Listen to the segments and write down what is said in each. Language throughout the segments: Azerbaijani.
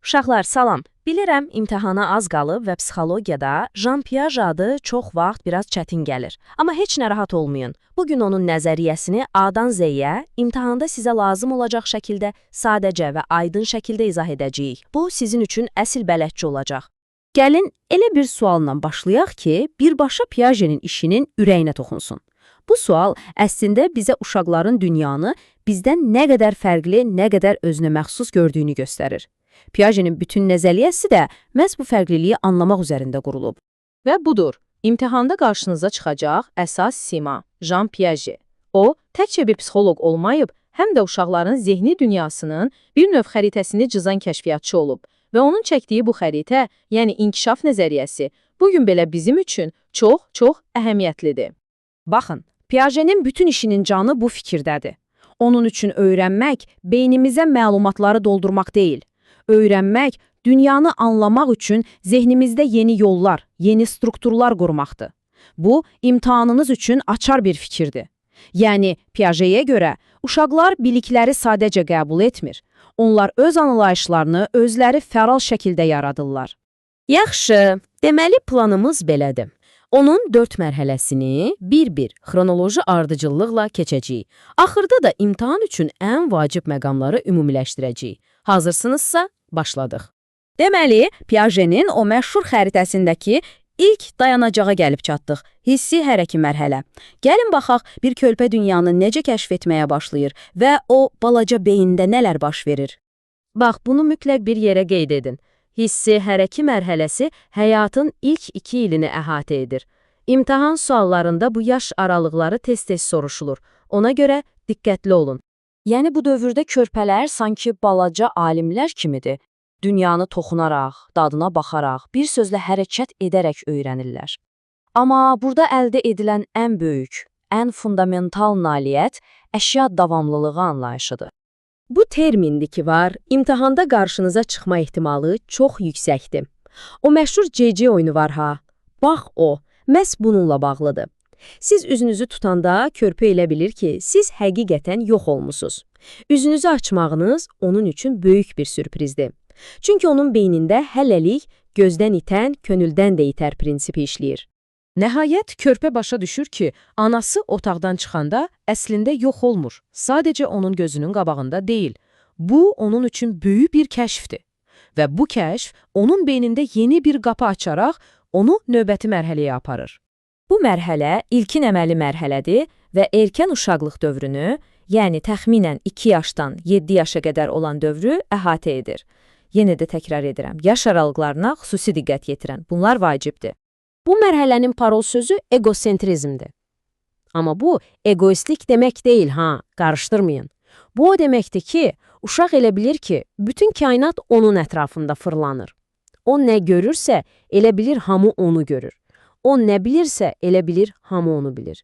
Uşaqlar, salam. Bilirəm, imtahana az qalıb və psixologiyada Jean Piaget adı çox vaxt biraz çətin gəlir. Amma heç narahat olmayın. Bugün onun nəzəriyyəsini A-dan Z-yə imtahanda sizə lazım olacaq şəkildə sadəcə və aydın şəkildə izah edəcəyik. Bu, sizin üçün əsl bələdçi olacaq. Gəlin, elə bir sualla başlayaq ki, birbaşa Piaget'in işinin ürəyinə toxunsun. Bu sual əslində bizə uşaqların dünyanı bizdən nə qədər fərqli, nə qədər özünə məxsus gördüyünü göstərir. Piaget'in bütün nəzəriyyəsi də məhz bu fərqliliyi anlamaq üzərində qurulub. Və budur, imtahanda qarşınıza çıxacaq əsas sima, Jean Piaget. O, təkcə bir psixoloq olmayıb, həm də uşaqların zehni dünyasının bir növ xəritəsini cızan kəşfiyyatçı olub. Və onun çəkdiyi bu xəritə, yəni inkişaf nəzəriyyəsi, bugün belə bizim üçün çox əhəmiyyətlidir. Baxın, Piaget'in bütün işinin canı bu fikirdədir. Onun üçün öyrənmək, beynimizə məlumatları doldurmaq deyil. Öyrənmək, dünyanı anlamaq üçün zehnimizdə yeni yollar, yeni strukturlar qurmaqdır. Bu, imtahanınız üçün açar bir fikirdir. Yəni, Piaget'ə görə, uşaqlar bilikləri sadəcə qəbul etmir. Onlar öz anlayışlarını özləri fəal şəkildə yaradırlar. Yaxşı, deməli planımız belədir. Onun 4 mərhələsini bir-bir xronoloji ardıcıllıqla keçəcəyik. Axırda da imtahan üçün ən vacib məqamları ümumiləşdirəcəyik. Hazırsınızsa, başladıq. Deməli, Piaget'in o məşhur xəritəsindəki ilk dayanacağa gəlib çatdıq. Hissi hərəki mərhələ. Gəlin baxaq, bir körpə dünyanı necə kəşf etməyə başlayır və o balaca beyində nələr baş verir. Bax, bunu mütləq bir yerə qeyd edin. Hissi hərəki mərhələsi həyatın ilk 2 ilini əhatə edir. İmtahan suallarında bu yaş aralıqları tez-tez soruşulur. Ona görə diqqətli olun. Yəni bu dövrdə körpələr sanki balaca alimlər kimidir. Dünyanı toxunaraq, dadına baxaraq, bir sözlə hərəkət edərək öyrənirlər. Amma burada əldə edilən ən böyük, ən fundamental nailiyyət əşya davamlılığı anlayışıdır. Bu termindir ki var, imtahanda qarşınıza çıxma ehtimalı çox yüksəkdir. O məşhur C.C. oyunu var ha. Bax o, məhz bununla bağlıdır. Siz üzünüzü tutanda körpə elə bilir ki, siz həqiqətən yox olmusunuz. Üzünüzü açmağınız onun üçün böyük bir sürprizdir. Çünki onun beynində hələlik gözdən itən, könüldən də itər prinsipi işləyir. Nəhayət, körpə başa düşür ki, anası otaqdan çıxanda əslində yox olmur. Sadəcə onun gözünün qabağında deyil. Bu, onun üçün böyük bir kəşfdir. Və bu kəşf, onun beynində yeni bir qapı açaraq, onu növbəti mərhələyə aparır. Bu mərhələ ilkin əməli mərhələdir və erkən uşaqlıq dövrünü, yəni təxminən 2 yaşdan 7 yaşa qədər olan dövrü əhatə edir. Yenə də təkrar edirəm, yaş aralıqlarına xüsusi diqqət yetirən, bunlar vacibdir. Bu mərhələnin parol sözü egosentrizmdir. Amma bu, egoistlik demək deyil, qarışdırmayın. Bu o deməkdir ki, uşaq elə bilir ki, bütün kainat onun ətrafında fırlanır. O nə görürsə, elə bilir hamı onu görür. O nə bilirsə, elə bilir hamı onu bilir.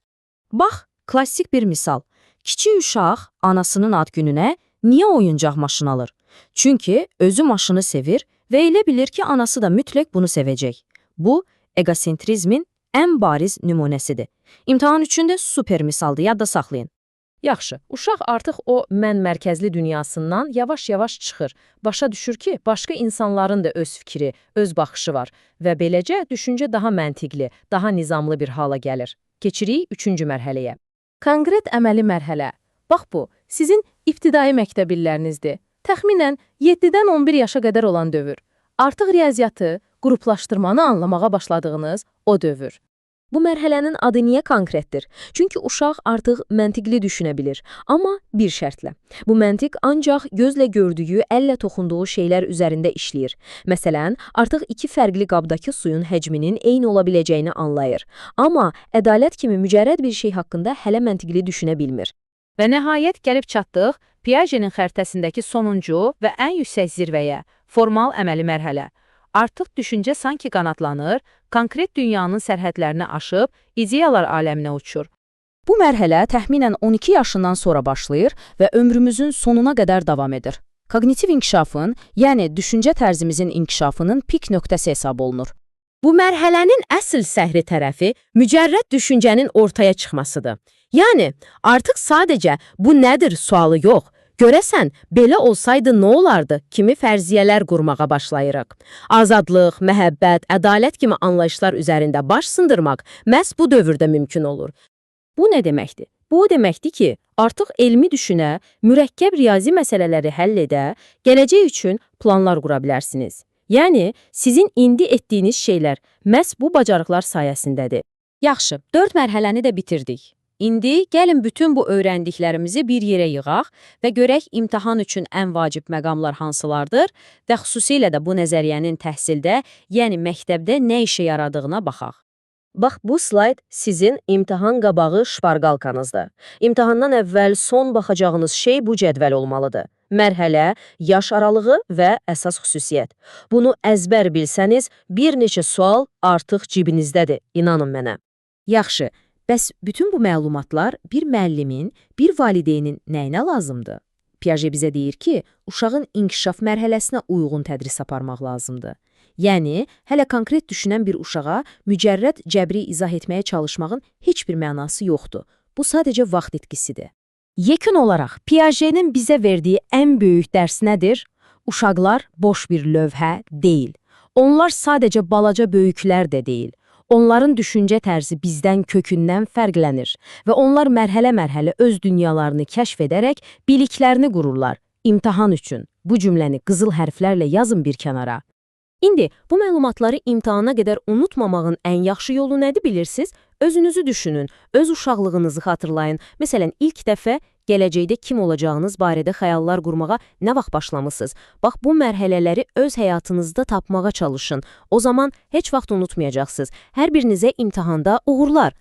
Bax, klassik bir misal. Kiçik uşaq anasının ad gününə niyə oyuncaq maşın alır? Çünki özü maşını sevir və elə bilir ki, anası da mütləq bunu sevəcək. Bu, egosentrizmin ən bariz nümunəsidir. İmtahan üçün də super misaldır, yadda saxlayın. Yaxşı, uşaq artıq o mən mərkəzli dünyasından yavaş-yavaş çıxır. Başa düşür ki, başqa insanların da öz fikri, öz baxışı var və beləcə düşüncə daha məntiqli, daha nizamlı bir hala gəlir. Keçirik 3-cü mərhələyə. Konkret əməli mərhələ. Bax bu, sizin ibtidai məktəb illərinizdir. Təxminən 7-dən 11 yaşa qədər olan dövr. Artıq riyaziyyatı, qruplaşdırmanı anlamağa başladığınız o dövr. Bu mərhələnin adı niyə konkretdir? Çünki uşaq artıq məntiqli düşünə bilir, amma bir şərtlə. Bu məntiq ancaq gözlə gördüyü, əllə toxunduğu şeylər üzərində işləyir. Məsələn, artıq 2 fərqli qabdakı suyun həcminin eyni ola biləcəyini anlayır. Amma ədalət kimi mücərrəd bir şey haqqında hələ məntiqli düşünə bilmir. Və nəhayət gəlib çatdıq Piaget'in xəritəsindəki sonuncu və ən yüksək zirvəyə, formal əməli mərhələ. Artıq düşüncə sanki qanadlanır, konkret dünyanın sərhədlərini aşıb, ideyalar aləminə uçur. Bu mərhələ təxminən 12 yaşından sonra başlayır və ömrümüzün sonuna qədər davam edir. Kognitiv inkişafın, yəni düşüncə tərzimizin inkişafının pik nöqtəsi hesab olunur. Bu mərhələnin əsl səhri tərəfi mücərrəd düşüncənin ortaya çıxmasıdır. Yəni, artıq sadəcə bu nədir sualı yox, Görəsən, belə olsaydı nə olardı kimi fərziyyələr qurmağa başlayırıq. Azadlıq, məhəbbət, ədalət kimi anlayışlar üzərində baş sındırmaq məhz bu dövrdə mümkün olur. Bu nə deməkdir? Bu o deməkdir ki, artıq elmi düşünə, mürəkkəb riyazi məsələləri həll edə, gələcək üçün planlar qura bilərsiniz. Yəni, sizin indi etdiyiniz şeylər məhz bu bacarıqlar sayəsindədir. Yaxşı, 4 mərhələni də bitirdik. İndi gəlin bütün bu öyrəndiklərimizi bir yerə yığaq və görək imtahan üçün ən vacib məqamlar hansılardır və xüsusilə də bu nəzəriyyənin təhsildə, yəni məktəbdə nə işə yaradığına baxaq. Bax, bu slayd sizin imtahan qabağı şparqalkanızdır. İmtahandan əvvəl son baxacağınız şey bu cədvəl olmalıdır. Mərhələ, yaş aralığı və əsas xüsusiyyət. Bunu əzbər bilsəniz, bir neçə sual artıq cibinizdədir, inanın mənə. Yaxşı, bəs bütün bu məlumatlar bir müəllimin, bir valideynin nəyinə lazımdır? Piaget bizə deyir ki, uşağın inkişaf mərhələsinə uyğun tədris aparmaq lazımdır. Yəni, hələ konkret düşünən bir uşağa mücərrəd cəbri izah etməyə çalışmağın heç bir mənası yoxdur. Bu sadəcə vaxt itkisidir. Yekun olaraq, Piaget'in bizə verdiyi ən böyük dərs nədir? Uşaqlar boş bir lövhə deyil. Onlar sadəcə balaca böyüklər də deyil. Onların düşüncə tərzi bizdən kökündən fərqlənir və onlar mərhələ-mərhələ öz dünyalarını kəşf edərək biliklərini qururlar. İmtahan üçün bu cümləni qızıl hərflərlə yazın bir kənara. İndi bu məlumatları imtahana qədər unutmamağın ən yaxşı yolu nədir bilirsiniz? Özünüzü düşünün, öz uşaqlığınızı xatırlayın. Məsələn, ilk dəfə gələcəkdə kim olacağınız barədə xəyallar qurmağa nə vaxt başlamısınız? Bax, bu mərhələləri öz həyatınızda tapmağa çalışın. O zaman heç vaxt unutmayacaqsınız. Hər birinizə imtahanda uğurlar.